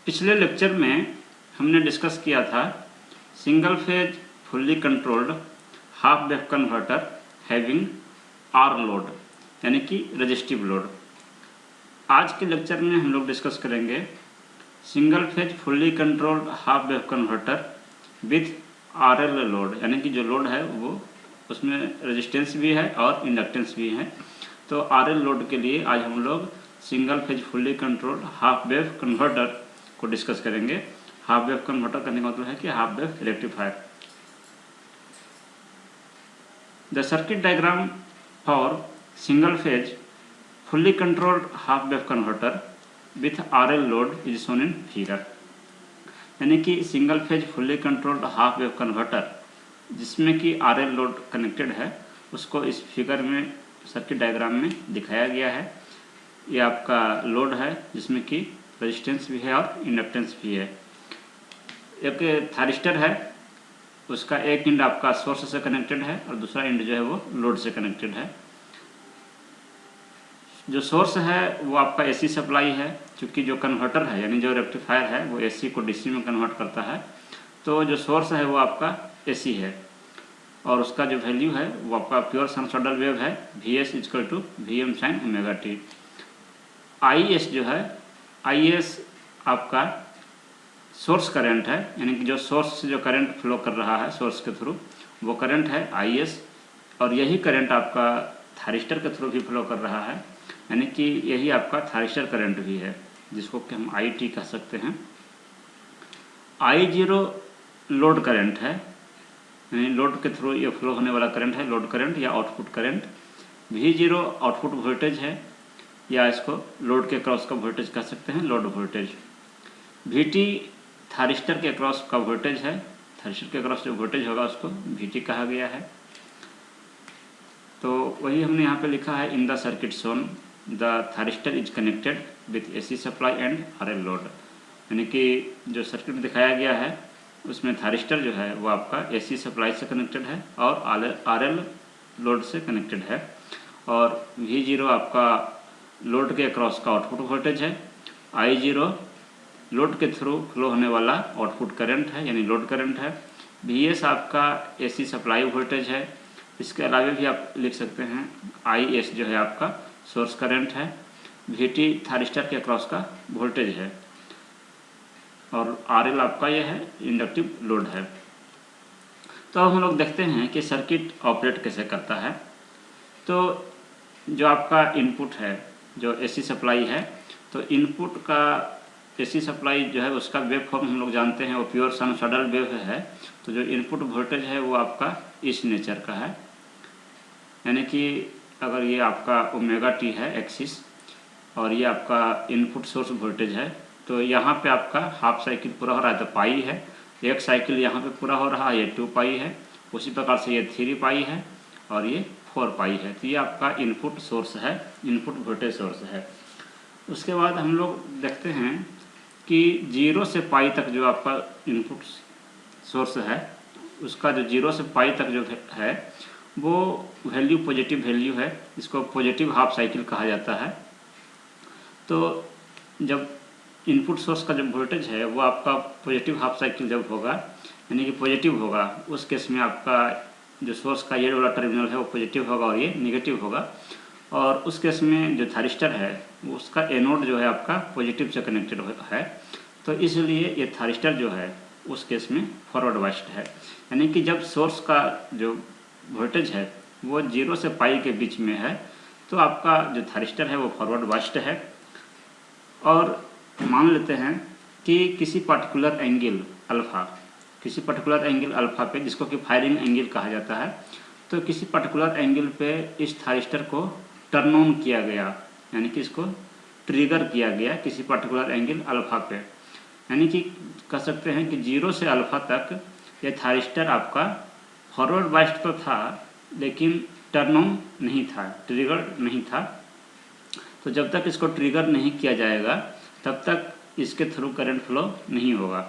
पिछले लेक्चर में हमने डिस्कस किया था single phase fully controlled half wave converter having R load यानी कि रजिस्टिव लोड। आज के लेक्चर में हम लोग डिस्कस करेंगे single phase fully controlled half wave converter with RL load यानी कि जो लोड है वो उसमें रेजिस्टेंस भी है और इंडक्टेंस भी है। तो आरएल लोड के लिए आज हम लोग single phase fully controlled half wave converter को डिस्कस करेंगे। हाफ वेव कन्वर्टर करने का मतलब है कि half wave rectifier. The circuit diagram for single phase fully controlled half wave converter with RL load is shown in figure. यानी कि single phase fully controlled half wave converter जिसमें कि RL load connected है उसको इस figure में circuit diagram में दिखाया गया है। ये आपका लोड है जिसमें कि रेजिस्टेंस भी है और इंडक्टेंस भी है। एक थारिस्टर है, उसका एक एंड आपका सोर्स से कनेक्टेड है और दूसरा एंड जो है वो लोड से कनेक्टेड है। जो सोर्स है वो आपका एसी सप्लाई है, क्योंकि जो कन्वर्टर है यानी जो रेक्टिफायर है वो एसी को डीसी में कन्वर्ट करता है। तो जो सोर्स है वो आपका एसी है और उसका जो वैल्यू है वो आपका प्योर साइनसॉइडल वेव है Vs equal to Vm sin omega t. Is जो है Is आपका सोर्स करंट है, यानी कि जो सोर्स से जो करंट फ्लो कर रहा है सोर्स के थ्रू वो करंट है Is, और यही करंट आपका थारिस्टर के थ्रू भी फ्लो कर रहा है, यानी कि यही आपका थारिस्टर करंट भी है जिसको कि हम IT कह सकते हैं। I0 लोड करंट है, यानी लोड के थ्रू ये फ्लो होने वाला करंट है, लोड करंट या output current. V0 output voltage है या इसको लोड के क्रॉस का वोल्टेज कह सकते हैं, लोड वोल्टेज। Vt थारिस्टर के क्रॉस का वोल्टेज है, थारिस्टर के क्रॉस जो वोल्टेज होगा उसको Vt कहा गया है। तो वही हमने यहाँ पे लिखा है in the circuit shown the thyristor is connected with AC supply and RL load. यानी कि जो सर्किट दिखाया गया है उसमें थारिस्टर जो है वो आपका एसी सप्लाई से कनेक्टेड है और आरएल लोड से कनेक्टेड है, और V0 आपका लोड के क्रॉस का आउटपुट वोल्टेज है। I0 लोड के थ्रू फ्लो होने वाला आउटपुट करंट है यानी लोड करंट है। Vs आपका एसी सप्लाई वोल्टेज है। इसके अलावा भी आप लिख सकते हैं Is जो है आपका सोर्स करंट है। Vt थारिस्टर के क्रॉस का वोल्टेज है और RL आपका यह है इंडक्टिव लोड है। तो अब हम लोग देखते हैं कि सर्किट ऑपरेट कैसे करता है। तो जो आपका इनपुट है जो एसी सप्लाई है, तो इनपुट का एसी सप्लाई जो है उसका वेव फॉर्म हम लोग जानते हैं वो प्योर साइनसॉइडल वेव है। तो जो इनपुट वोल्टेज है वो आपका इस नेचर का है, यानी कि अगर ये आपका ओमेगा टी है एक्सिस और ये आपका इनपुट सोर्स वोल्टेज है, तो यहाँ पे आपका हाफ साइकिल पूरा हो रहा है तो पाई है, एक साइकिल यहाँ पे पूरा हो रहा है ये 2 पाई है, उसी प्रकार से ये 3 पाई है और ये 4 पाई है। तो ये आपका इनपुट सोर्स है, इनपुट वोल्टेज सोर्स है। उसके बाद हम लोग देखते हैं कि 0 से पाई तक जो आपका इनपुट सोर्स है उसका जो 0 से पाई तक जो है वो वैल्यू पॉजिटिव वैल्यू है, इसको पॉजिटिव हाफ साइकिल कहा जाता है। तो जब इनपुट सोर्स का जो वोल्टेज है वो आपका पॉजिटिव हाफ साइकिल जब होगा यानी कि पॉजिटिव होगा, उस केस में आपका जो सोर्स का ये वाला टर्मिनल है वो पॉजिटिव होगा और ये नेगेटिव होगा, और उस केस में जो थारिस्टर है उसका एनोड जो है आपका पॉजिटिव से कनेक्टेड है। तो इसलिए ये थारिस्टर जो है उस केस में फॉरवर्ड वाइस्ड है, यानी कि जब सोर्स का जो वोल्टेज है वो 0 से पाई के बीच में है तो आपका जो थारिस्टर है वो फॉरवर्ड वाइस्ड है। और मान लेते हैं कि किसी पर्टिकुलर एंगल अल्फ़ा, किसी पर्टिकुलर एंगल अल्फ़ा पे जिसको कि फायरिंग एंगल कहा जाता है, तो किसी पर्टिकुलर एंगल पे इस थारिस्टर को टर्न ऑन किया गया, यानी कि इसको ट्रिगर किया गया किसी पर्टिकुलर एंगल अल्फ़ा पे, यानी कि कह सकते हैं कि 0 से अल्फ़ा तक ये थारिस्टर आपका फॉरवर्ड वाइस्ड तो था लेकिन टर्न ऑन नहीं था, ट्रिगर नहीं था। तो जब तक इसको ट्रिगर नहीं किया जाएगा तब तक इसके थ्रू करंट फ्लो नहीं होगा।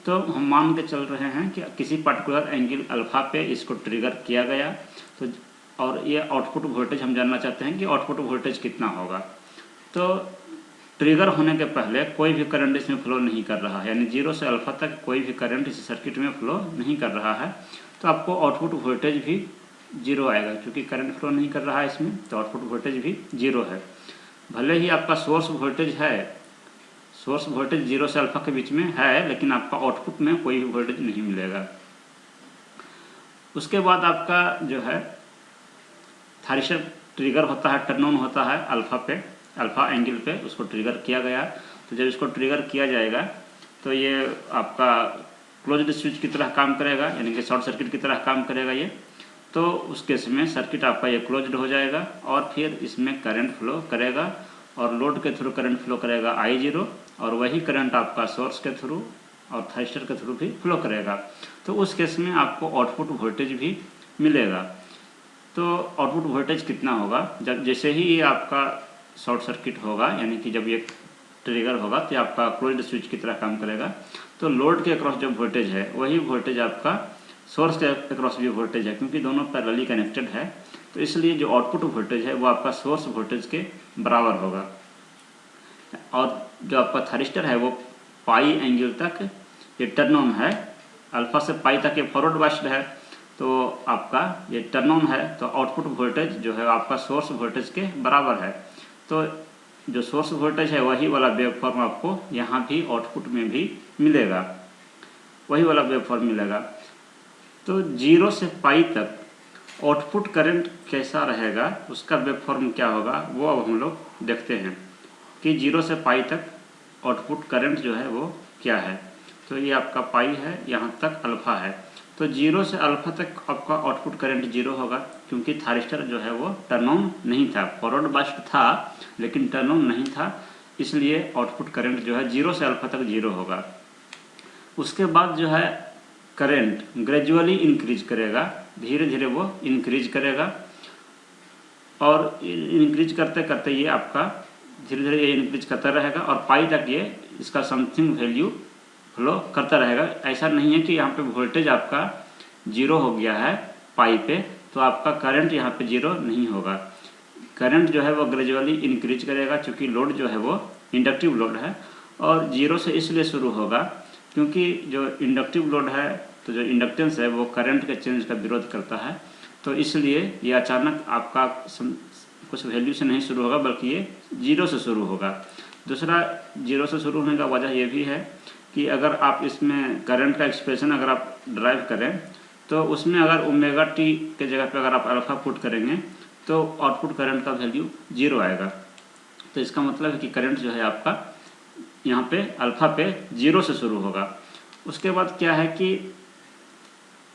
तो हम मान के चल रहे हैं कि किसी पर्टिकुलर एंगल अल्फ़ा पे इसको ट्रिगर किया गया, तो और ये आउटपुट वोल्टेज हम जानना चाहते हैं कि आउटपुट वोल्टेज कितना होगा। तो ट्रिगर होने के पहले कोई भी करंट इसमें फ्लो नहीं कर रहा है, यानी 0 से अल्फा तक कोई भी करंट इस सर्किट में फ्लो नहीं कर रहा है, तो आपको आउटपुट वोल्टेज भी 0 आएगा, क्योंकि करंट फ्लो नहीं कर रहा है इसमें, तो आउटपुट वोल्टेज भी 0 है। भले ही आपका सोर्स वोल्टेज 0 से अल्फा के बीच में है, लेकिन आपका आउटपुट में कोई भी वोल्टेज नहीं मिलेगा। उसके बाद आपका जो है थायरिस्टर ट्रिगर होता है, टर्न ऑन होता है अल्फा एंगल पे, उसको ट्रिगर किया गया। तो जब इसको ट्रिगर किया जाएगा तो ये आपका क्लोज्ड स्विच की तरह काम करेगा, यानी कि शॉर्ट सर्किट की तरह काम करेगा ये। तो उस केस में सर्किट आपका ये क्लोज्ड हो जाएगा और फिर इसमें करंट फ्लो करेगा और लोड के थ्रू करंट फ्लो करेगा I0, और वही करंट आपका सोर्स के थ्रू और थायरिस्टर के थ्रू भी फ्लो करेगा। तो उस केस में आपको आउटपुट वोल्टेज भी मिलेगा। तो आउटपुट वोल्टेज कितना होगा, जब जैसे ही ये आपका शॉर्ट सर्किट होगा, यानी कि जब ये ट्रिगर होगा तो आपका क्लोज्ड स्विच की तरह काम करेगा। तो लोड के अक्रॉस जो वोल्टेज है वही वोल्टेज आपका सोर्स के अक्रॉस भी वोल्टेज है, क्योंकि दोनों पैरेलली कनेक्टेड है। तो इसलिए जो आउटपुट वोल्टेज है वो आपका सोर्स वोल्टेज के बराबर होगा। और जो आपका थायरिस्टर है वो पाई एंगल तक ये टर्न ऑन है, अल्फा से पाई तक ये फॉरवर्ड बाइस्ड है, तो आपका ये टर्न ऑन है। तो आउटपुट वोल्टेज जो है आपका सोर्स वोल्टेज के बराबर है। तो जो सोर्स वोल्टेज है वही वाला वेवफॉर्म आपको यहाँ भी आउटपुट में भी मिलेगा, वही वाला वेवफॉर्म मिलेगा। तो 0 से पाई तक आउटपुट करंट कैसा रहेगा, उसका वेवफॉर्म क्या होगा, वो अब हम लोग देखते हैं कि 0 से पाई तक आउटपुट करंट जो है वो क्या है। तो ये आपका पाई है, यहाँ तक अल्फा है। तो 0 से अल्फा तक आपका आउटपुट करंट 0 होगा, क्योंकि थायरिस्टर जो है वो टर्न ऑन नहीं था, फॉरवर्ड बाइस्ड था लेकिन टर्न ऑन नहीं था, इसलिए आउटपुट करंट जो है 0 से अल्फा तक 0 होगा। उसके बाद जो है करंट ग्रेजुअली इंक्रीज करेगा, धीरे धीरे वो इंक्रीज करेगा, और इंक्रीज करते करते ये आपका धीरे धीरे ये इंक्रीज करता रहेगा और पाई तक ये इसका समथिंग वैल्यू फ्लो करता रहेगा। ऐसा नहीं है कि यहाँ पे वोल्टेज आपका 0 हो गया है पाई पे तो आपका करंट यहाँ पे 0 नहीं होगा। करंट जो है वो ग्रेजुअली इंक्रीज करेगा, क्योंकि लोड जो है वो इंडक्टिव लोड है, और 0 से इसलिए शुरू होगा क्योंकि जो इंडक्टिव लोड है तो जो इंडक्टेंस है वो करंट के चेंज का विरोध करता है। तो इसलिए ये अचानक आपका कुछ वैल्यू से नहीं शुरू होगा, बल्कि ये 0 से शुरू होगा। दूसरा 0 से शुरू होने का वजह ये भी है कि अगर आप इसमें करंट का एक्सप्रेशन अगर आप ड्राइव करें तो उसमें अगर ओमेगा टी के जगह पे अगर आप अल्फा पुट करेंगे तो आउटपुट करंट का वैल्यू 0 आएगा। तो इसका मतलब है कि करंट जो है आपका यहाँ पे अल्फा पे 0 से शुरू होगा। उसके बाद क्या है कि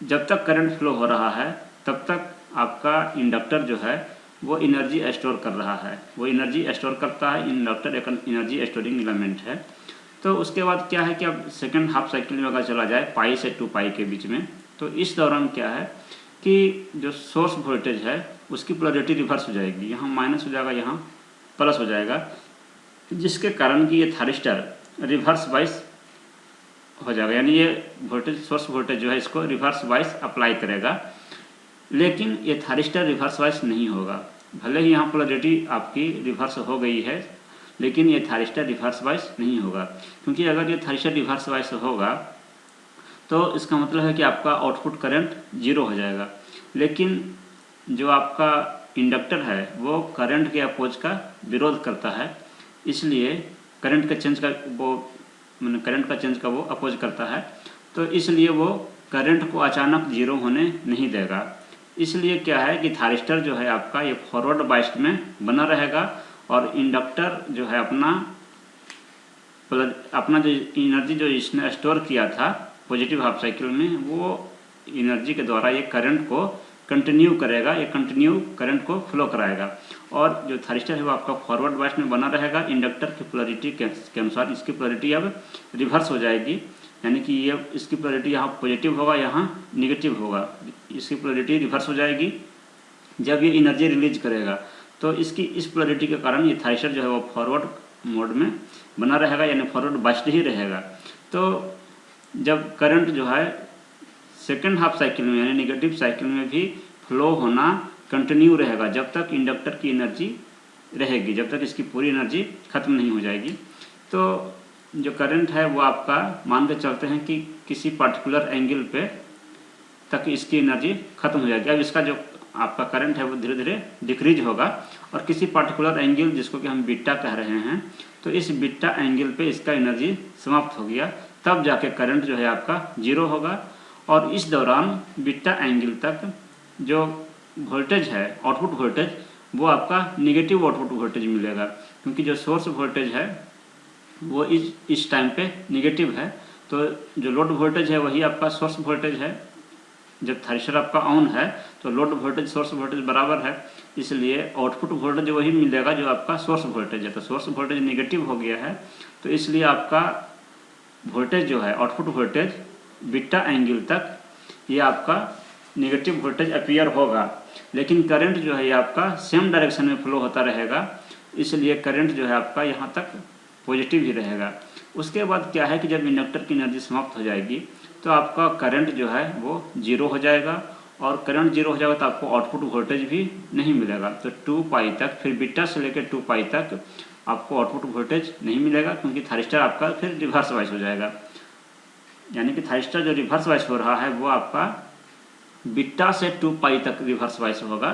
जब तक करंट फ्लो हो रहा है तब तक आपका इंडक्टर जो है वो एनर्जी स्टोर कर रहा है, वो एनर्जी स्टोर करता है। इंडक्टर एक एनर्जी स्टोरिंग एलिमेंट है। तो उसके बाद क्या है कि अब सेकेंड हाफ साइकिल में अगर चला जाए पाई से 2 पाई के बीच में, तो इस दौरान क्या है कि जो सोर्स वोल्टेज है उसकी पोलैरिटी रिवर्स हो जाएगी, यहाँ माइनस हो जाएगा, यहाँ प्लस हो जाएगा, जिसके कारण कि ये थायरिस्टर रिवर्स वाइज हो जाएगा, यानी ये वोल्टेज सोर्स वोल्टेज जो है इसको रिवर्स वाइज अप्लाई करेगा। लेकिन ये थायरिस्टर रिवर्स वाइज नहीं होगा, भले ही यहाँ पोलैरिटी आपकी रिवर्स हो गई है लेकिन ये थायरिस्टर रिवर्स वाइज नहीं होगा, क्योंकि अगर ये थायरिस्टर रिवर्स वाइज होगा तो इसका मतलब है कि आपका आउटपुट करंट 0 हो जाएगा। लेकिन जो आपका इंडक्टर है वो करंट के अपोज का विरोध करता है, इसलिए करंट का चेंज का वो अपोज करता है। तो इसलिए वो करंट को अचानक 0 होने नहीं देगा। इसलिए क्या है कि थायरिस्टर जो है आपका ये फॉरवर्ड बाइस्ड में बना रहेगा और इंडक्टर जो है अपना जो एनर्जी जो इसने स्टोर किया था पॉजिटिव हाफ साइकिल में, वो एनर्जी के द्वारा ये करंट को कंटिन्यू करेगा, ये कंटिन्यू करंट को फ्लो कराएगा। और जो थायरिस्टर है वो आपका फॉरवर्ड बाइस में बना रहेगा। इंडक्टर की पोलैरिटी के अनुसार इसकी पोलैरिटी अब रिवर्स हो जाएगी, यानी कि ये इसकी पोलैरिटी यहाँ पॉजिटिव होगा, यहाँ निगेटिव होगा, इसकी पोलैरिटी रिवर्स हो जाएगी जब ये एनर्जी रिलीज करेगा। तो इसकी इस पोलैरिटी के कारण ये थायरिस्टर जो है वो फॉरवर्ड मोड में बना रहेगा, यानी फॉरवर्ड बाइस्ड ही रहेगा। तो जब करंट जो है सेकेंड हाफ साइकिल में यानी नेगेटिव साइकिल में भी फ्लो होना कंटिन्यू रहेगा जब तक इंडक्टर की एनर्जी रहेगी जब तक इसकी पूरी एनर्जी ख़त्म नहीं हो जाएगी। तो जो करंट है वो आपका मान के चलते हैं कि किसी पर्टिकुलर एंगल पे तक इसकी एनर्जी ख़त्म हो जाएगी। अब इसका जो आपका करंट है वो धीरे धीरे डिक्रीज होगा और किसी पर्टिकुलर एंगल जिसको कि हम बीटा कह रहे हैं, तो इस बीटा एंगल पे इसका एनर्जी समाप्त हो गया, तब जाके करंट जो है आपका जीरो होगा। और इस दौरान बीटा एंगल तक जो वोल्टेज है, आउटपुट वोल्टेज, वो आपका निगेटिव आउटपुट वोल्टेज मिलेगा, क्योंकि जो सोर्स वोल्टेज है वो इस टाइम पे निगेटिव है। तो जो लोड वोल्टेज है वही आपका सोर्स वोल्टेज है। जब थ्रेशर आपका ऑन है तो लोड वोल्टेज सोर्स वोल्टेज बराबर है, इसलिए आउटपुट वोल्टेज वही मिलेगा जो आपका सोर्स वोल्टेज है। तो सोर्स वोल्टेज निगेटिव हो गया है, तो इसलिए आपका वोल्टेज जो है आउटपुट वोल्टेज बीटा एंगल तक ये आपका निगेटिव वोल्टेज अपीयर होगा, लेकिन करंट जो है ये आपका सेम डायरेक्शन में फ्लो होता रहेगा, इसलिए करंट जो है आपका यहाँ तक पॉजिटिव ही रहेगा। उसके बाद क्या है कि जब इंडक्टर की एनर्जी समाप्त हो जाएगी तो आपका करंट जो है वो जीरो हो जाएगा, और करंट जीरो हो जाएगा तो आपको आउटपुट वोल्टेज भी नहीं मिलेगा। तो 2 पाई तक, फिर बीटा से लेकर 2 पाई तक आपको आउटपुट वोल्टेज नहीं मिलेगा, क्योंकि थाइरिस्टर आपका फिर रिवर्स वाइज हो जाएगा। यानी कि थाइरिस्टर जो रिवर्स वाइज हो रहा है वो आपका बीटा से 2 पाई तक रिवर्स वाइज होगा,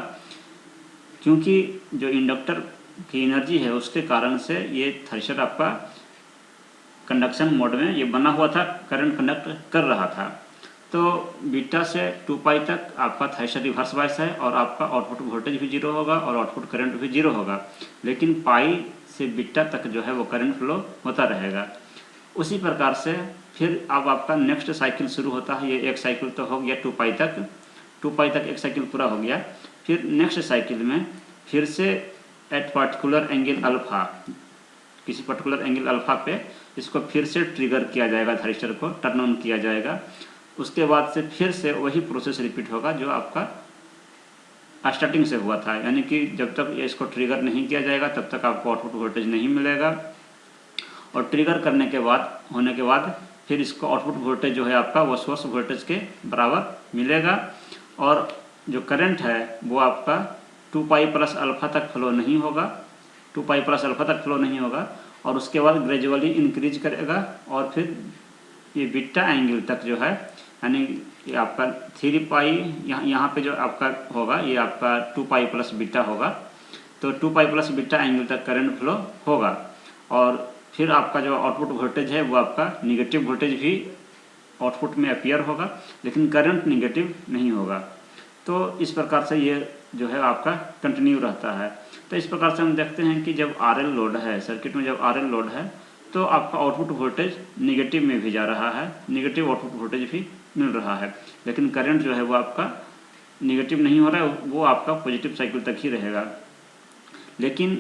क्योंकि जो इंडक्टर की एनर्जी है उसके कारण से ये थाइरिस्टर आपका कंडक्शन मोड में ये बना हुआ था, करंट कंडक्ट कर रहा था। तो बीटा से 2 पाई तक आपका थाइरिस्टर रिवर्स वाइज है और आपका आउटपुट वोल्टेज भी जीरो होगा और आउटपुट करंट भी जीरो होगा, लेकिन पाई से बीटा तक जो है वो करंट फ्लो होता रहेगा। उसी प्रकार से फिर अब आपका नेक्स्ट साइकिल शुरू होता है। ये एक साइकिल तो हो गया 2 पाई तक, 2 पाई तक एक साइकिल पूरा हो गया। फिर नेक्स्ट साइकिल में फिर से एट पर्टिकुलर एंगल अल्फा, किसी पर्टिकुलर एंगल अल्फा पे इसको फिर से ट्रिगर किया जाएगा, थाइरिस्टर को टर्न ऑन किया जाएगा। उसके बाद से फिर से वही प्रोसेस रिपीट होगा जो आपका स्टार्टिंग से हुआ था, यानी कि जब तक इसको ट्रिगर नहीं किया जाएगा तब तक आपको आउटपुट वोल्टेज नहीं मिलेगा, और ट्रिगर करने के बाद होने के बाद फिर इसको आउटपुट वोल्टेज जो है आपका वो सोर्स वोल्टेज के बराबर मिलेगा, और जो करंट है वो आपका 2 पाई प्लस अल्फा तक फ्लो नहीं होगा, 2 पाई प्लस अल्फा तक फ्लो नहीं होगा, और उसके बाद ग्रेजुअली इंक्रीज करेगा, और फिर ये बीटा एंगल तक जो है, यानी ये आपका 3 पाई यहाँ पे जो आपका होगा ये आपका 2 पाई प्लस बीटा होगा, तो 2 पाई प्लस बीटा एंगल तक करंट फ्लो होगा, और फिर आपका जो आउटपुट वोल्टेज है वो आपका निगेटिव वोल्टेज भी आउटपुट में अपीयर होगा, लेकिन करंट निगेटिव नहीं होगा। तो इस प्रकार से ये जो है आपका कंटिन्यू रहता है। तो इस प्रकार से हम देखते हैं कि जब आरएल लोड है सर्किट में, जब आरएल लोड है तो आपका आउटपुट वोल्टेज निगेटिव में भी जा रहा है, निगेटिव आउटपुट वोल्टेज भी मिल रहा है, लेकिन करंट जो है वो आपका निगेटिव नहीं हो रहा है, वो आपका पॉजिटिव साइकिल तक ही रहेगा। लेकिन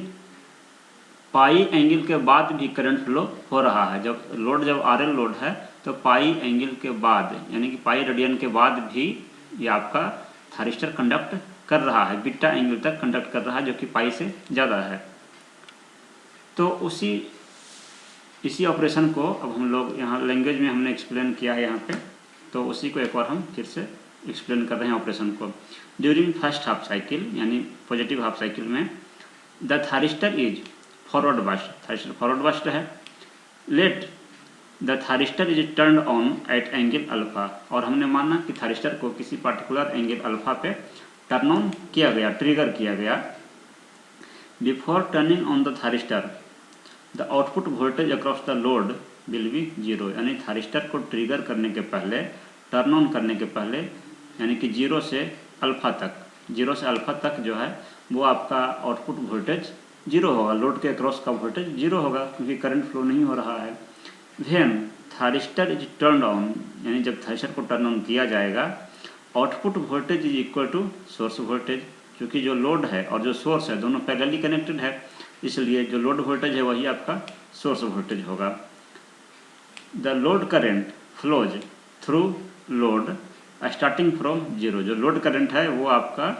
पाई एंगल के बाद भी करंट फ्लो हो रहा है। जब आरएल लोड है तो पाई एंगल के बाद, यानी कि पाई रेडियन के बाद भी ये आपका थाइरिस्टर कंडक्ट कर रहा है, बीटा एंगल तक कंडक्ट कर रहा है, जो कि पाई से ज़्यादा है। तो इसी ऑपरेशन को अब हम लोग यहाँ लैंग्वेज में हमने एक्सप्लेन किया है यहाँ पे, तो उसी को एक बार हम फिर से एक्सप्लेन कर रहे हैं ऑपरेशन को। ड्यूरिंग फर्स्ट हाफ साइकिल, यानी पॉजिटिव हाफ साइकिल में, the thyristor is forward biased, thyristor forward biased है। Let the thyristor is turn on at angle alpha, और हमने माना कि थाइरिस्टर को किसी पार्टिकुलर एंगल अल्फा पे टर्न ऑन किया गया, ट्रिगर किया गया। Before turning on the thyristor the output voltage across the load will be zero, यानी थाइरिस्टर को ट्रिगर करने के पहले, टर्न ऑन करने के पहले, यानी कि जीरो से अल्फा तक जो है वो आपका आउटपुट वोल्टेज जीरो होगा, लोड के अक्रॉस का वोल्टेज जीरो होगा, क्योंकि करंट फ्लो नहीं हो रहा है। When thyristor is turn on, यानी जब थाइरिस्टर को टर्न ऑन किया जाएगा, output voltage is equal to source voltage, क्योंकि जो लोड है और जो सोर्स है दोनों पैरेलली कनेक्टेड है, इसलिए जो लोड वोल्टेज है वही आपका सोर्स वोल्टेज होगा। The load current flows through load starting from zero, जो लोड करंट है वो आपका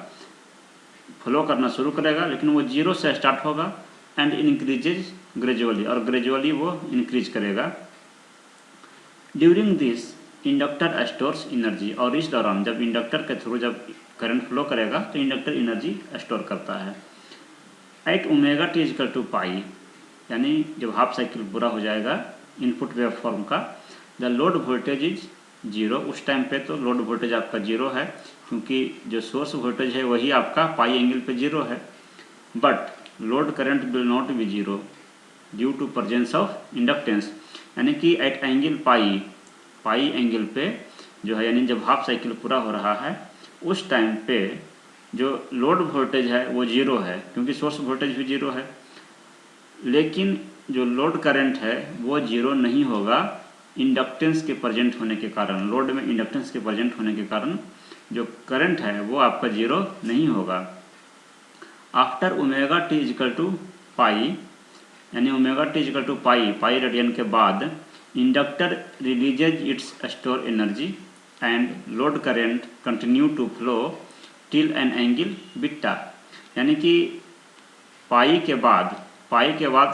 फ्लो करना शुरू करेगा, लेकिन वो जीरो से स्टार्ट होगा, एंड इंक्रीजेज ग्रेजुअली, और ग्रेजुअली वो इंक्रीज करेगा। During this inductor stores energy, और इस दौरान जब इंडक्टर के थ्रू जब करंट फ्लो करेगा तो इंडक्टर एनर्जी स्टोर करता है। At omega T is equal to pi, यानी जब हाफ साइकिल पूरा हो जाएगा इनपुट वेव फॉर्म का, the load voltage is zero. उस टाइम पे तो लोड वोल्टेज आपका जीरो है, क्योंकि जो सोर्स वोल्टेज है वही आपका पाई एंगल पे जीरो है। But load current will not be zero due to presence of inductance, यानी कि एट एंगल पाई एंगल पे जो है, यानी जब हाफ साइकिल पूरा हो रहा है उस टाइम पे जो लोड वोल्टेज है वो जीरो है, क्योंकि सोर्स वोल्टेज भी जीरो है। लेकिन जो लोड करंट है वो जीरो नहीं होगा इंडक्टेंस के प्रेजेंट होने के कारण। लोड में इंडक्टेंस के प्रेजेंट होने के कारण जो करंट है वो आपका जीरो नहीं होगा। After omega T is equal to pi, यानी omega T is equal to pi radian के बाद inductor releases its store energy and load current continue to flow till an angle beta, यानी कि पाई के बाद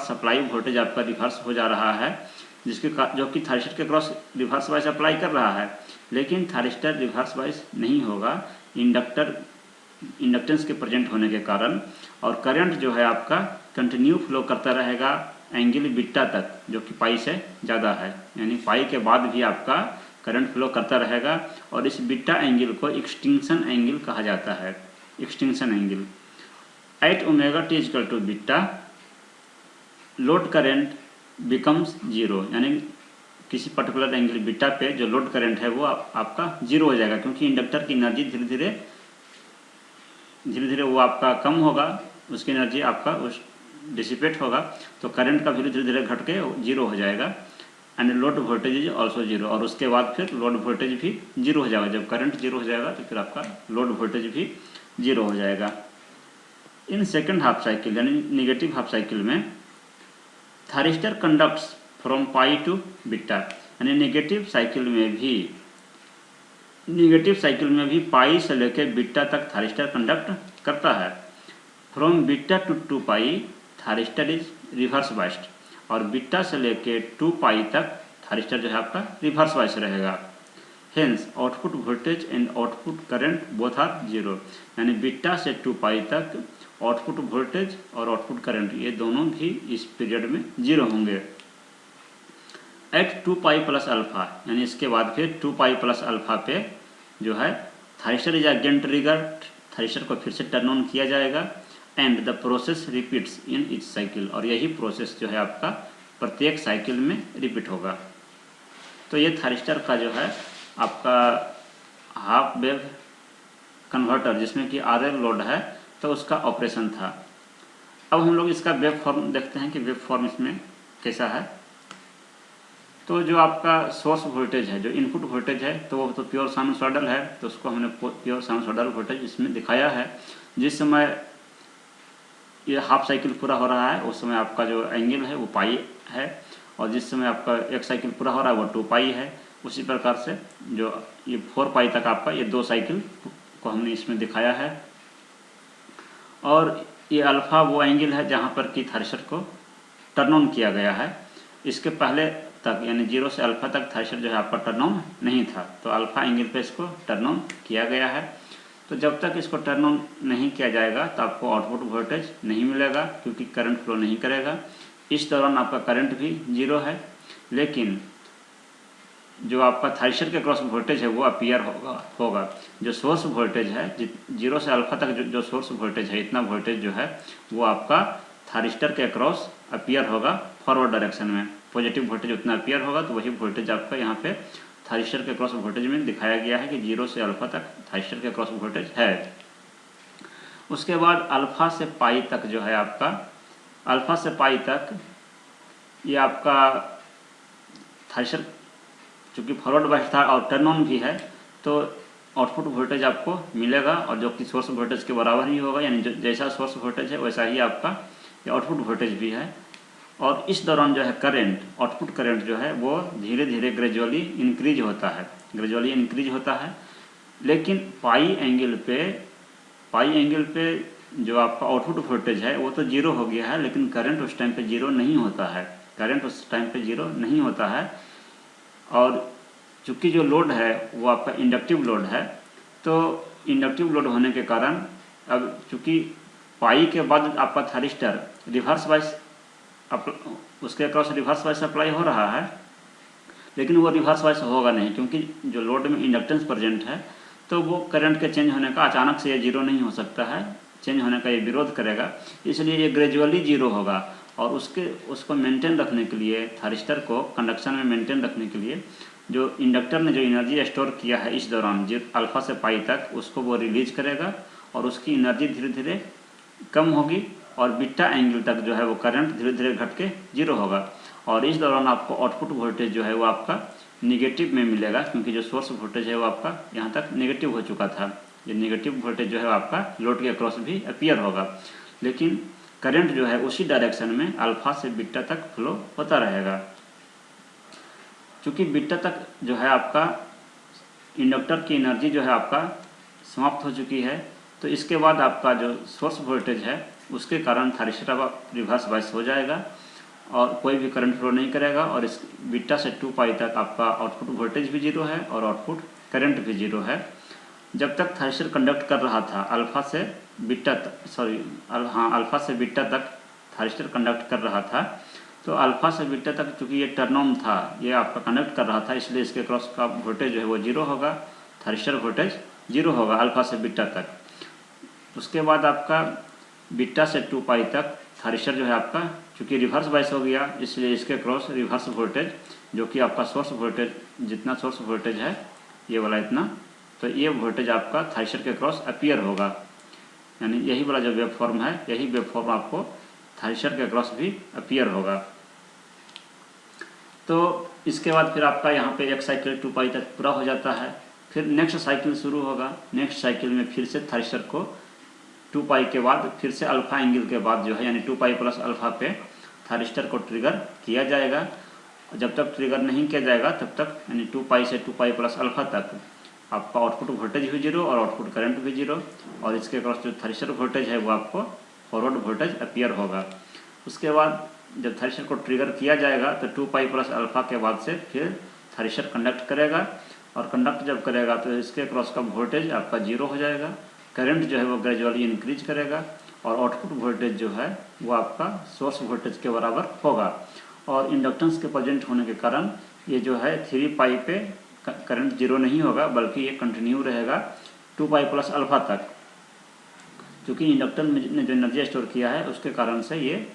सप्लाई वोल्टेज आपका रिवर्स हो जा रहा है, जो कि थारिस्टर के क्रॉस रिवर्स वाइज अप्लाई कर रहा है। लेकिन थारिस्टर रिवर्स वाइज नहीं होगा इंडक्टेंस के प्रेजेंट होने के कारण, और करंट जो है आपका कंटिन्यू फ्लो करता रहेगा एंगल बीटा तक, जो कि पाई से ज़्यादा है। यानी पाई के बाद भी आपका करंट फ्लो करता रहेगा, और इस बीटा एंगल को एक्सटिंक्शन एंगल कहा जाता है। Extinction angle at omega T is equal to beta load current becomes zero, यानी किसी पर्टिकुलर एंगल बीटा पे जो लोड करंट है वो आपका जीरो हो जाएगा, क्योंकि इंडक्टर की एनर्जी धीरे धीरे वो आपका कम होगा, उसकी एनर्जी आपका उस डिसिपेट होगा, तो करंट का वैल्यू धीरे धीरे घट के जीरो हो जाएगा। And load voltage is also zero, और उसके बाद फिर लोड वोल्टेज भी जीरो हो जाएगा। जब करंट जीरो हो जाएगा तो फिर आपका लोड वोल्टेज भी जीरो हो जाएगा। इन सेकेंड हाफ साइकिल यानी निगेटिव हाफ साइकिल में thyristor conducts from pi to beta, यानी निगेटिव साइकिल में भी पाई से लेकर बीटा तक थारिस्टर कंडक्ट करता है। From beta two pi thyristor is reverse biased, और बीटा से लेके 2 पाई तक थारिस्टर जो है आपका रिवर्स बाइस रहेगा। Hence output voltage and output current both are zero, यानी बीटा से 2 पाई तक आउटपुट वोल्टेज और आउटपुट करंट ये दोनों भी इस पीरियड में जीरो होंगे। एट 2 पाई प्लस अल्फा, यानी इसके बाद फिर 2 पाई प्लस अल्फा पे जो है thyristor is again triggered, thyristor को फिर से टर्न ऑन किया जाएगा and the process repeats in each cycle, और यही प्रोसेस जो है आपका प्रत्येक साइकिल में रिपीट होगा। तो ये थारिस्टर का जो है आपका हाफ वेव कन्वर्टर जिसमें कि आरएल लोड है तो उसका ऑपरेशन था। अब हम लोग इसका वेव फॉर्म देखते हैं कि वेव फॉर्म इसमें कैसा है। तो जो आपका सोर्स वोल्टेज है, जो इनपुट वोल्टेज है, तो वो तो प्योर साइनसॉइडल है, तो उसको हमने प्योर साइनसॉइडल वोल्टेज इसमें दिखाया है। जिस समय ये हाफ साइकिल पूरा हो रहा है उस समय आपका जो एंगल है वो पाई है, और जिस समय आपका एक साइकिल पूरा हो रहा है वो 2 पाई है। उसी प्रकार से जो ये 4 पाई तक आपका ये 2 साइकिल को हमने इसमें दिखाया है। और ये अल्फ़ा वो एंगल है जहाँ पर कि थारिस्टर को टर्न ऑन किया गया है। इसके पहले तक यानी 0 से अल्फ़ा तक थारिस्टर जो है आपका टर्न ऑन नहीं था, तो अल्फ़ा एंगल पे इसको टर्न ऑन किया गया है। तो जब तक इसको टर्न ऑन नहीं किया जाएगा तो आपको आउटपुट वोल्टेज नहीं मिलेगा, क्योंकि करंट फ्लो नहीं करेगा। इस दौरान आपका करंट भी जीरो है, लेकिन जो आपका थारिस्टर के क्रॉस वोल्टेज है वो अपीयर होगा। जो सोर्स वोल्टेज है 0 से अल्फ़ा तक जो सोर्स वोल्टेज है, इतना वोल्टेज जो है वो आपका थारिस्टर के क्रॉस अपीयर होगा फॉरवर्ड डायरेक्शन में। पॉजिटिव वोल्टेज उतना अपीयर होगा, तो वही वोल्टेज आपका यहाँ पे थारिस्टर के क्रॉस वोल्टेज में दिखाया गया है कि 0 से अल्फ़ा तक थारिस्टर के क्रॉस वोल्टेज है। उसके बाद अल्फ़ा से पाई तक जो है आपका, अल्फ़ा से पाई तक ये आपका थारिस्टर चूँकि फॉरवर्ड बाइस था और टर्न ऑन भी है, तो आउटपुट वोल्टेज आपको मिलेगा, और जो कि सोर्स वोल्टेज के बराबर ही होगा, यानी जैसा सोर्स वोल्टेज है वैसा ही आपका ये आउटपुट वोल्टेज भी है। और इस दौरान जो है करंट, आउटपुट करंट जो है वो धीरे धीरे ग्रेजुअली इंक्रीज होता है। लेकिन पाई एंगल पे जो आपका आउटपुट वोल्टेज है वो तो जीरो हो गया है, लेकिन करंट उस टाइम पे जीरो नहीं होता है। और चूँकि जो लोड है वो आपका इंडक्टिव लोड है, तो इंडक्टिव लोड होने के कारण अब चूँकि पाई के बाद आपका थारिस्टर रिवर्स वाइस उसके अक्रॉस रिवर्स वाइस अप्लाई हो रहा है, लेकिन वो रिवर्स वाइस होगा नहीं, क्योंकि जो लोड में इंडक्टेंस प्रेजेंट है तो वो करंट के चेंज होने का अचानक से ये जीरो नहीं हो सकता है, चेंज होने का ये विरोध करेगा, इसलिए ये ग्रेजुअली जीरो होगा। और उसको मेंटेन रखने के लिए, थारिस्टर को कंडक्शन में मेंटेन रखने के लिए जो इंडक्टर ने जो एनर्जी स्टोर किया है इस दौरान जो अल्फा से पाई तक, उसको वो रिलीज करेगा और उसकी एनर्जी धीरे धीरे कम होगी और बीटा एंगल तक जो है वो करंट धीरे धीरे घट के जीरो होगा। और इस दौरान आपको आउटपुट वोल्टेज जो है वो आपका निगेटिव में मिलेगा, क्योंकि जो सोर्स वोल्टेज है वो आपका यहाँ तक नेगेटिव हो चुका था। ये नेगेटिव वोल्टेज जो है आपका लोड के अक्रॉस भी अपीयर होगा, लेकिन करंट जो है उसी डायरेक्शन में अल्फा से बीटा तक फ्लो होता रहेगा। चूँकि बीटा तक जो है आपका इंडक्टर की एनर्जी जो है आपका समाप्त हो चुकी है, तो इसके बाद आपका जो सोर्स वोल्टेज है उसके कारण थारिस्टर रिवर्स बाइस हो जाएगा और कोई भी करंट फ्लो नहीं करेगा, और इस बीटा से 2 पाई तक आपका आउटपुट वोल्टेज भी जीरो है और आउटपुट करंट भी जीरो है। जब तक थारिस्टर कंडक्ट कर रहा था अल्फा से बीटा अल्फा से बीटा तक थारिस्टर कंडक्ट कर रहा था, तो अल्फा से बीटा तक चूँकि ये टर्न ऑन था, ये आपका कंडक्ट कर रहा था, इसलिए इसके क्रॉस का वोल्टेज जो है वो जीरो होगा, थारिस्टर वोल्टेज जीरो होगा अल्फा से बीटा तक। उसके बाद आपका बीटा से 2 पाई तक थारिस्टर जो है आपका चूँकि रिवर्स बाइस हो गया, इसलिए इसके क्रॉस रिवर्स वोल्टेज जो कि आपका सोर्स वोल्टेज, जितना सोर्स वोल्टेज है ये वाला इतना, तो ये वोल्टेज आपका थारिस्टर के क्रॉस अपीयर होगा। यानी यही वाला जो वेव फॉर्म है, यही वेव फॉर्म आपको थारिस्टर के क्रॉस भी अपीयर होगा। तो इसके बाद फिर आपका यहाँ पे एक साइकिल 2 पाई तक पूरा हो जाता है, फिर नेक्स्ट साइकिल शुरू होगा। नेक्स्ट साइकिल में फिर से थारिस्टर को 2 पाई के बाद फिर से अल्फा एंगल के बाद जो है यानी 2 पाई प्लस अल्फा पे थारिस्टर को ट्रिगर किया जाएगा। जब तक ट्रिगर नहीं किया जाएगा तब तक यानी 2 पाई से 2 पाई प्लस अल्फा तक आपका आउटपुट वोल्टेज भी जीरो और आउटपुट करंट भी जीरो, और इसके क्रॉस जो थारिस्टर वोल्टेज है वो आपको फॉरवर्ड वोल्टेज अपीयर होगा। उसके बाद जब थारिस्टर को ट्रिगर किया जाएगा तो 2 पाई प्लस अल्फा के बाद से फिर थारिस्टर कंडक्ट करेगा, और कंडक्ट जब करेगा तो इसके क्रॉस का वोल्टेज आपका जीरो हो जाएगा, करंट जो है वो ग्रेजुअली इंक्रीज करेगा और आउटपुट वोल्टेज जो है वो आपका सोर्स वोल्टेज के बराबर होगा। और इंडक्टेंस के प्रेजेंट होने के कारण ये जो है 3 पाई पे करंट जीरो नहीं होगा, बल्कि ये कंटिन्यू रहेगा 2 पाई प्लस अल्फा तक, क्योंकि इंडक्टर ने जो एनर्जी स्टोर किया है उसके कारण से ये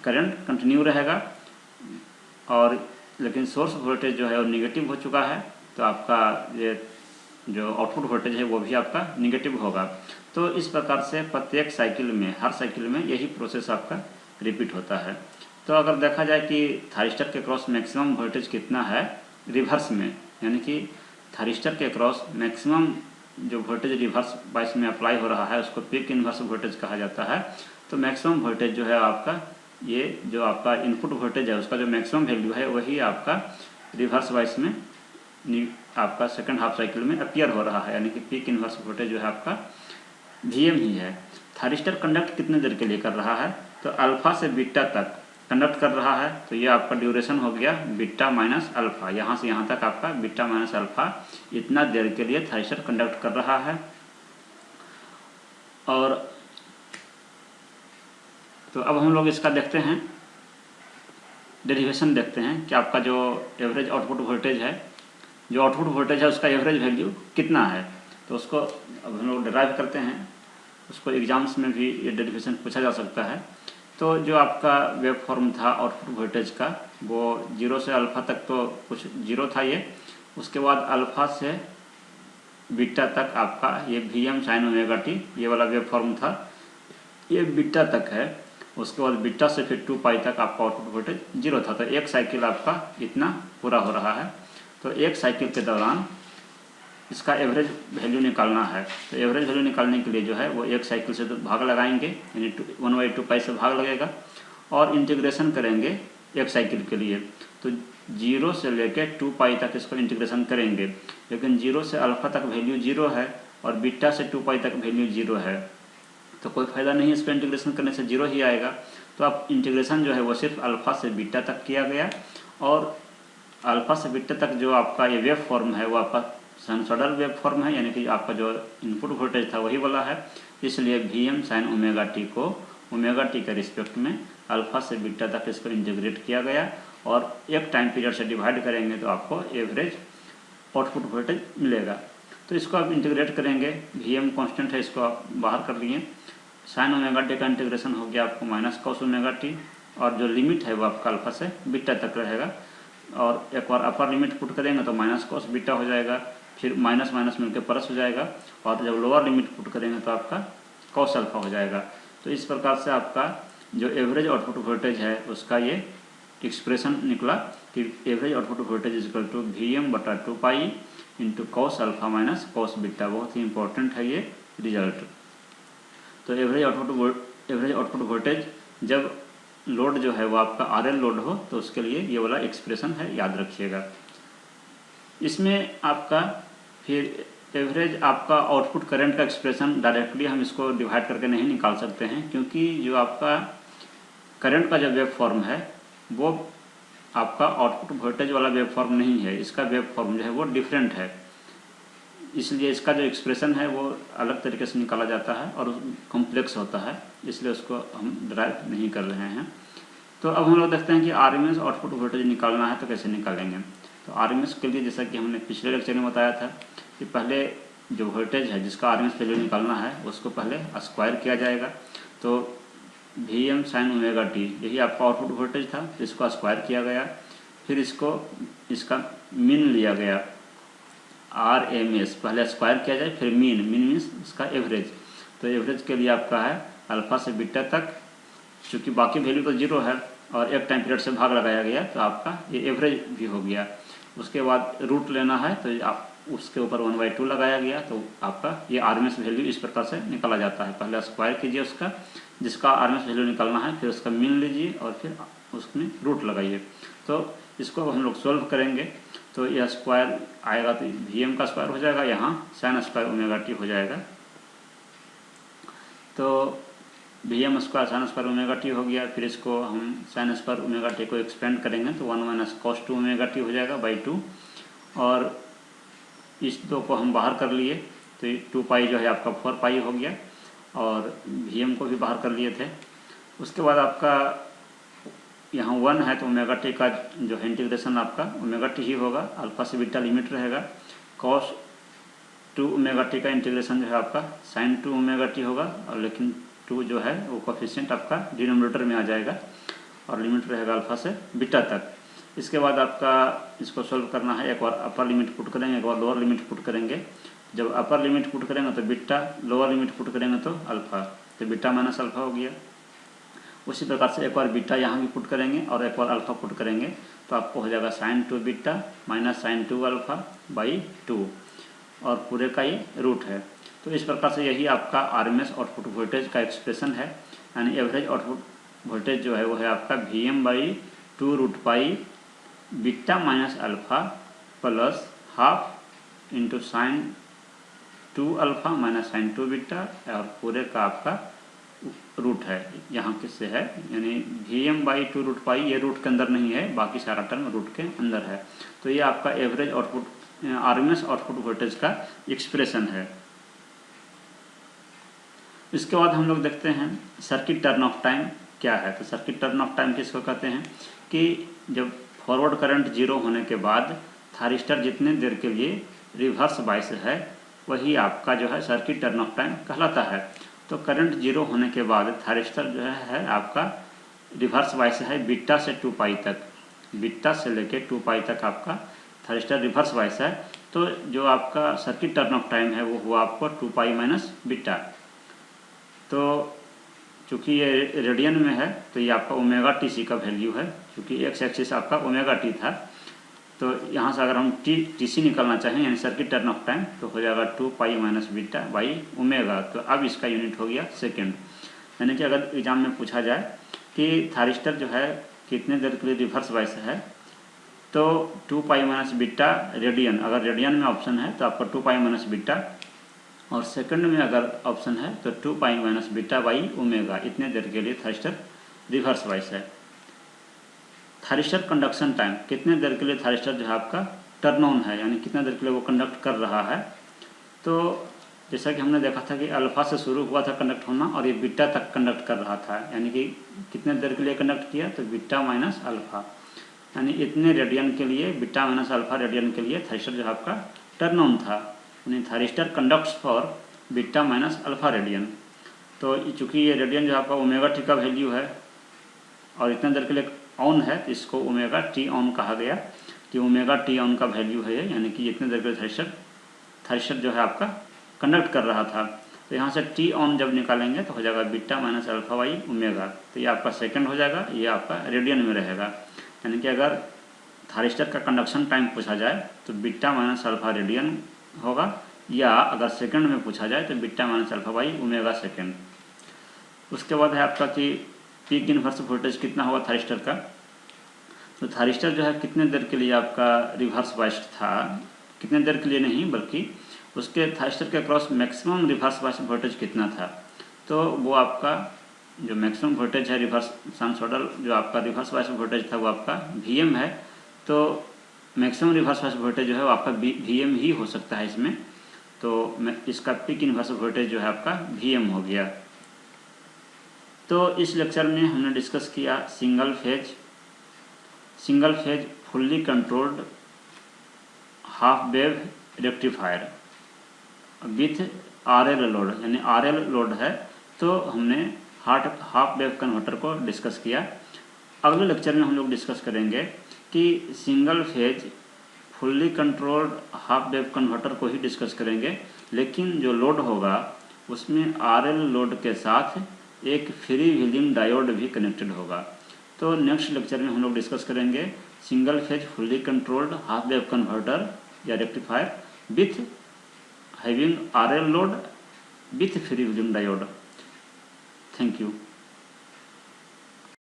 करंट कंटिन्यू रहेगा। और लेकिन सोर्स वोल्टेज जो है वो निगेटिव हो चुका है, तो आपका ये जो आउटपुट वोल्टेज है वो भी आपका निगेटिव होगा। तो इस प्रकार से प्रत्येक साइकिल में, हर साइकिल में यही प्रोसेस आपका रिपीट होता है। तो अगर देखा जाए कि थारिस्टर के क्रॉस मैक्सिमम वोल्टेज कितना है रिवर्स में, यानी कि थारिस्टर के क्रॉस मैक्सिमम जो वोल्टेज रिवर्स बाइस में अप्लाई हो रहा है उसको पीक इन्वर्स वोल्टेज कहा जाता है। तो मैक्सिमम वोल्टेज जो है आपका, ये जो आपका इनपुट वोल्टेज है उसका जो मैक्सिमम वैल्यू है वही आपका रिवर्स बाइस में आपका सेकंड हाफ साइकिल में अपीयर हो रहा है, यानी कि पीक इन्वर्स वोल्टेज जो है आपका Vm ही है। थारिस्टर कंडक्ट कितने देर के लिए कर रहा है, तो अल्फा से बीटा तक कंडक्ट कर रहा है, तो ये आपका ड्यूरेशन हो गया बीटा माइनस अल्फा, यहाँ से यहाँ तक आपका बीटा माइनस अल्फा इतना देर के लिए थारिस्टर कंडक्ट कर रहा है। और तो अब हम लोग इसका देखते हैं, डेरिवेशन देखते हैं कि आपका जो एवरेज आउटपुट वोल्टेज है, जो आउटपुट वोल्टेज है उसका एवरेज वैल्यू कितना है। तो उसको अब हम लोग डिराइव करते हैं, उसको एग्जाम्स में भी ये डेरिवेशन पूछा जा सकता है। तो जो आपका वेव फॉर्म था आउटपुट वोल्टेज का, वो 0 से अल्फा तक तो कुछ जीरो था ये, उसके बाद अल्फा से बीटा तक आपका ये Vm sin ओमेगा t ये वाला वेव फॉर्म था, ये बीटा तक है। उसके बाद बीटा से फिर 2 पाई तक आपका आउटपुट वोल्टेज जीरो था। तो एक साइकिल आपका इतना पूरा हो रहा है। तो एक साइकिल के दौरान इसका एवरेज वैल्यू निकालना है। तो एवरेज वैल्यू निकालने के लिए जो है वो एक साइकिल से भाग लगाएंगे, यानी 1/2 पाई से भाग लगेगा, और इंटीग्रेशन करेंगे एक साइकिल के लिए। तो 0 से लेकर 2 पाई तक इसको इंटीग्रेशन करेंगे, लेकिन 0 से अल्फा तक वैल्यू 0 है और बीटा से 2 पाई तक वैल्यू 0 है, तो कोई फ़ायदा नहीं, इस पर इंटीग्रेशन करने से 0 ही आएगा। तो अब इंटीग्रेशन जो है वो सिर्फ अल्फा से बीटा तक किया गया, और अल्फा से बीटा तक जो आपका ये वेव फॉर्म है वो आपका साइनसॉइडल वेव फॉर्म है, यानी कि आपका जो इनपुट वोल्टेज था वही वाला है, इसलिए Vm sin ओमेगा टी को ओमेगा टी के रिस्पेक्ट में अल्फा से बीटा तक इसको इंटीग्रेट किया गया और एक टाइम पीरियड से डिवाइड करेंगे तो आपको एवरेज आउटपुट वोल्टेज मिलेगा। तो इसको आप इंटीग्रेट करेंगे, Vm कांस्टेंट है, इसको आप बाहर कर लिए, साइन ओमेगा टी का इंटीग्रेशन हो गया आपको माइनस कॉस ओमेगा टी, और जो लिमिट है वो आपका अल्फा से बीटा तक रहेगा। और एक बार अपर लिमिट पुट करेंगे तो माइनस कॉस बीटा हो जाएगा, फिर माइनस माइनस मिलकर प्लस हो जाएगा, और जब लोअर लिमिट पुट करेंगे तो आपका कॉस अल्फा हो जाएगा। तो इस प्रकार से आपका जो एवरेज आउटपुट वोल्टेज है उसका ये एक्सप्रेशन निकला कि average output voltage is equal to Vm/2π into cos alpha minus cos beta. बहुत ही इंपॉर्टेंट है ये रिजल्ट। तो एवरेज आउटपुट वोल्टेज जब लोड जो है वो आपका RL लोड हो तो उसके लिए ये वाला एक्सप्रेशन है, याद रखिएगा। इसमें आपका फिर एवरेज आपका आउटपुट करंट का एक्सप्रेशन डायरेक्टली हम इसको डिवाइड करके नहीं निकाल सकते हैं, क्योंकि जो आपका करंट का जो वेव फॉर्म है वो आपका आउटपुट वोल्टेज वाला वेव फॉर्म नहीं है, इसका वेव फॉर्म जो है वो डिफरेंट है, इसलिए इसका जो एक्सप्रेशन है वो अलग तरीके से निकाला जाता है और कॉम्प्लेक्स होता है, इसलिए उसको हम ड्राइव नहीं कर रहे हैं। तो अब हम लोग देखते हैं कि RMS आउटपुट वोल्टेज निकालना है तो कैसे निकालेंगे। तो RMS के लिए जैसा कि हमने पिछले लेक्चर में बताया था कि पहले जो वोल्टेज है जिसका RMS वैल्यू निकालना है उसको पहले स्क्वायर किया जाएगा। तो Vm sin ओमेगा टी यही आपका आउटपुट वोल्टेज था, तो इसको स्क्वायर किया गया, फिर इसका मीन लिया गया RMS, पहले स्क्वायर किया जाए फिर मीन मीन्स इसका एवरेज। तो एवरेज के लिए आपका है अल्फा से बीटा तक, चूँकि बाकी वैल्यू तो जीरो है और एक टाइम पीरियड से भाग लगाया गया तो आपका ये एवरेज भी हो गया। उसके बाद रूट लेना है तो आप उसके ऊपर 1/2 लगाया गया, तो आपका ये RMS वैल्यू इस प्रकार से निकाला जाता है। पहले स्क्वायर कीजिए उसका, जिसका RMS वैल्यू निकालना है, फिर उसका मीन लीजिए और फिर उसमें रूट लगाइए। तो इसको हम लोग सोल्व करेंगे तो यह स्क्वायर आएगा तो Vm का स्क्वायर हो जाएगा, यहाँ साइन स्क्वायर ओमेगा टी हो जाएगा। तो Vm square sine square omega T हो गया, फिर इसको हम साइन स्क्वायर ओमेगा टी को एक्सपेंड करेंगे तो 1 माइनस कॉस 2 ओमेगा टी हो जाएगा बाई 2, और इस दो को हम बाहर कर लिए तो 2π जो है आपका 4π हो गया, और Vm को भी बाहर कर लिए थे। उसके बाद आपका यहाँ 1 है तो ओमेगा टी का जो है इंटीग्रेशन आपका ओमेगा टी ही होगा, अल्फा से बीटा लिमिट रहेगा, कॉस 2 ओमेगा टी का इंटीग्रेशन जो है आपका साइन 2 ओमेगा टी होगा, और लेकिन 2 जो है वो कोफिशिएंट आपका डिनोमिनेटर में आ जाएगा और लिमिट रहेगा अल्फा से बीटा तक। इसके बाद आपका इसको सोल्व करना है, एक बार अपर लिमिट पुट करेंगे, एक बार लोअर लिमिट पुट करेंगे। जब अपर लिमिट पुट करेंगे तो बीटा, लोअर लिमिट पुट करेंगे तो अल्फा, तो बीटा माइनस अल्फा हो गया। उसी प्रकार से एक बार बीटा यहाँ भी पुट करेंगे और एक बार अल्फा पुट करेंगे तो आपको हो जाएगा sine 2 beta minus sine 2 alpha by 2, और पूरे का ये रूट है। तो इस प्रकार से यही आपका RMS आउटपुट वोल्टेज का एक्सप्रेशन है, यानी एवरेज आउटपुट वोल्टेज जो है वो है आपका Vm/2√π beta minus alpha plus half into sine 2 alpha minus sine 2 beta, और पूरे का आपका रूट है, यहाँ किससे है, यानी Vm/2√π ये रूट के अंदर नहीं है, बाकी सारा टर्म रूट के अंदर है। तो ये आपका average output RMS output voltage का एक्सप्रेशन है। इसके बाद हम लोग देखते हैं सर्किट टर्न ऑफ टाइम क्या है। तो सर्किट टर्न ऑफ टाइम किसको कहते हैं कि जब फॉरवर्ड करंट जीरो होने के बाद थारिस्टर जितने देर के लिए रिवर्स बायस है वही आपका जो है सर्किट टर्न ऑफ टाइम कहलाता है। तो करंट जीरो होने के बाद थारिस्टर जो है आपका रिवर्स बायस है बीटा से 2π तक, बीटा से लेके 2π तक आपका थारिस्टर रिवर्स बायस है। तो जो आपका सर्किट टर्न ऑफ टाइम है वो हुआ आपको 2π माइनस बीटा। तो चूँकि ये रेडियन में है तो ये आपका ओमेगा टी का वैल्यू है, क्योंकि एक्स एक्सिस आपका ओमेगा टी था। तो यहाँ से अगर हम टी निकालना चाहें यानी सर्किट टर्न ऑफ टाइम तो हो जाएगा 2π माइनस बीटा बाई ओमेगा। तो अब इसका यूनिट हो गया सेकेंड। यानी कि अगर एग्जाम में पूछा जाए कि थारिस्टर जो है कितने देर के लिए रिवर्स बायस है तो 2π माइनस बीटा रेडियन, अगर रेडियन में ऑप्शन है तो आपका 2π माइनस बीटा, और सेकंड में अगर ऑप्शन है तो 2π माइनस बीटा बाई ओमेगा, इतने देर के लिए थारिस्टर रिवर्स बायस है। थारिस्टर कंडक्शन टाइम, कितने देर के लिए थारिस्टर जो है आपका टर्न ऑन है, यानी कितना देर के लिए वो कंडक्ट कर रहा है। तो जैसा कि हमने देखा था कि अल्फ़ा से शुरू हुआ था कंडक्ट होना और ये बीटा तक कंडक्ट कर रहा था, यानी कि कितने देर के लिए कंडक्ट किया, तो बीटा माइनस अल्फ़ा, यानी इतने रेडियन के लिए, बीटा माइनस अल्फ़ा रेडियन के लिए थायरिस्टर जो आपका टर्न ऑन था, यानी thyristor conducts for beta minus alpha radian. तो चूँकि ये रेडियन जो आपका ओमेगा टी का वैल्यू है और इतना देर के लिए ऑन है, तो इसको ओमेगा टी ऑन कहा गया कि ओमेगा टी ऑन का वैल्यू है ये, यानी कि इतने देर के लिए थायरिस्टर जो है आपका कंडक्ट कर रहा था। तो यहाँ से टी ऑन जब निकालेंगे तो हो जाएगा beta minus alpha by omega, तो ये आपका सेकंड हो जाएगा, ये आपका रेडियन में रहेगा। यानी कि अगर थायरिस्टर का कंडक्शन टाइम पूछा जाए तो बीटा माइनस अल्फ़ा रेडियन होगा, या अगर सेकंड में पूछा जाए तो beta minus alpha by omega second. उसके बाद है आपका कि पीक इनवर्स वोल्टेज कितना होगा थायरिस्टर का। तो थायरिस्टर जो है कितने देर के लिए आपका रिवर्स बाइस्ड था, कितने देर के लिए नहीं बल्कि उसके थायरिस्टर के cross maximum reverse biased voltage कितना था। तो वो आपका जो मैक्सिमम वोल्टेज है रिवर्स साइनसोइडल जो आपका रिवर्स बाइस्ड वोल्टेज था वो आपका Vm है। तो मैक्सिमम रिवर्स बाइस्ड वोल्टेज जो है वो आपका Vm ही हो सकता है इसमें। तो इसका पीक इनवर्स वोल्टेज जो है आपका Vm हो गया। तो इस लेक्चर में हमने डिस्कस किया single phase fully controlled half wave rectifier with RL load, यानी RL लोड है। तो हमने हाफ वेव कन्वर्टर को डिस्कस किया। अगले लेक्चर में हम लोग डिस्कस करेंगे कि single phase fully controlled half wave converter को ही डिस्कस करेंगे, लेकिन जो लोड होगा उसमें RL लोड के साथ एक फ्री व्हीलिंग डायोड भी कनेक्टेड होगा। तो नेक्स्ट लेक्चर में हम लोग डिस्कस करेंगे single phase fully controlled half wave converter या rectifier with having RL load with free wheeling diode. Thank you.